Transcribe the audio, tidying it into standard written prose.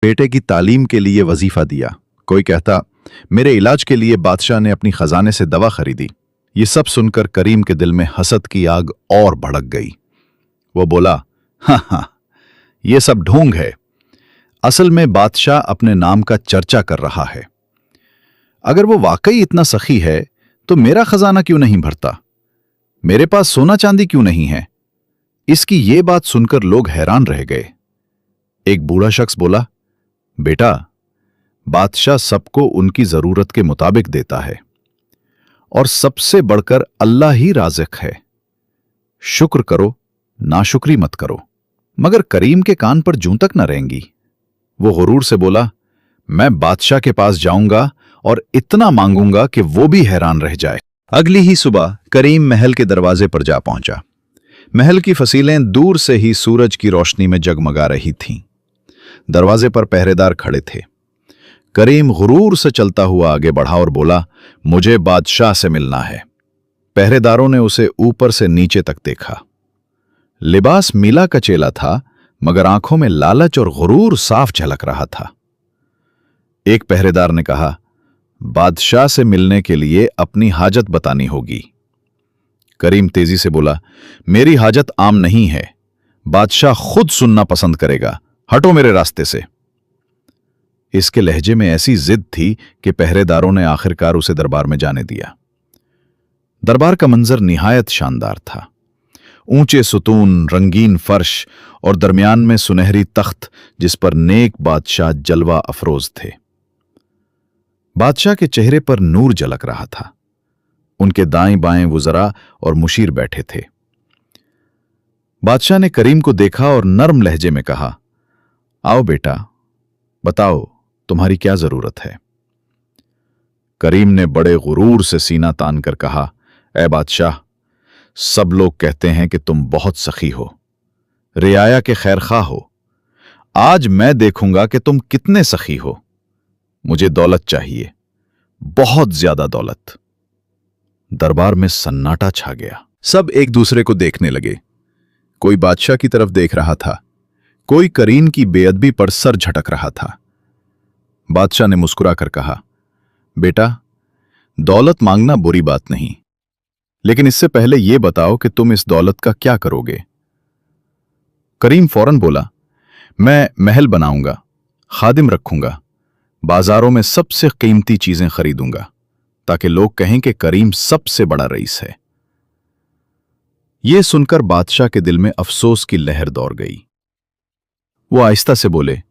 बेटे की तालीम के लिए वजीफा दिया। कोई कहता मेरे इलाज के लिए बादशाह ने अपनी खजाने से दवा खरीदी। ये सब सुनकर करीम के दिल में हसद की आग और भड़क गई। वो बोला, हाँ, ये सब ढोंग है। असल में बादशाह अपने नाम का चर्चा कर रहा है। अगर वो वाकई इतना सखी है तो मेरा खजाना क्यों नहीं भरता? मेरे पास सोना चांदी क्यों नहीं है? इसकी ये बात सुनकर लोग हैरान रह गए। एक बूढ़ा शख्स बोला, बेटा, बादशाह सबको उनकी जरूरत के मुताबिक देता है और सबसे बढ़कर अल्लाह ही राज़िक है। शुक्र करो, नाशुक्री मत करो। मगर करीम के कान पर जूं तक न रहेंगी। वो गुरूर से बोला, मैं बादशाह के पास जाऊंगा और इतना मांगूंगा कि वो भी हैरान रह जाए। अगली ही सुबह करीम महल के दरवाजे पर जा पहुंचा। महल की फसीलें दूर से ही सूरज की रोशनी में जगमगा रही थीं। दरवाजे पर पहरेदार खड़े थे। करीम गुरूर से चलता हुआ आगे बढ़ा और बोला, मुझे बादशाह से मिलना है। पहरेदारों ने उसे ऊपर से नीचे तक देखा। लिबास मीला कचेला था, मगर आंखों में लालच और गुरूर साफ झलक रहा था। एक पहरेदार ने कहा, बादशाह से मिलने के लिए अपनी हाजत बतानी होगी। करीम तेजी से बोला, मेरी हाजत आम नहीं है। बादशाह खुद सुनना पसंद करेगा। हटो मेरे रास्ते से। इसके लहजे में ऐसी जिद थी कि पहरेदारों ने आखिरकार उसे दरबार में जाने दिया। दरबार का मंजर निहायत शानदार था। ऊंचे सुतून, रंगीन फर्श और दरमियान में सुनहरी तख्त जिस पर नेक बादशाह जलवा अफरोज थे। बादशाह के चेहरे पर नूर झलक रहा था। उनके दाएं बाएं वुज़रा और मुशीर बैठे थे। बादशाह ने करीम को देखा और नर्म लहजे में कहा, आओ बेटा, बताओ तुम्हारी क्या जरूरत है? करीम ने बड़े गुरूर से सीना तान कर कहा, ऐ बादशाह, सब लोग कहते हैं कि तुम बहुत सखी हो, रियाया के खैरखा हो। आज मैं देखूंगा कि तुम कितने सखी हो। मुझे दौलत चाहिए, बहुत ज्यादा दौलत। दरबार में सन्नाटा छा गया। सब एक दूसरे को देखने लगे। कोई बादशाह की तरफ देख रहा था, कोई करीम की बेअदबी पर सर झटक रहा था। बादशाह ने मुस्कुराकर कहा, बेटा, दौलत मांगना बुरी बात नहीं, लेकिन इससे पहले यह बताओ कि तुम इस दौलत का क्या करोगे? करीम फौरन बोला, मैं महल बनाऊंगा, खादिम रखूंगा, बाजारों में सबसे कीमती चीजें खरीदूंगा, ताकि लोग कहें कि करीम सबसे बड़ा रईस है। यह सुनकर बादशाह के दिल में अफसोस की लहर दौड़ गई। वो आहिस्ता से बोले,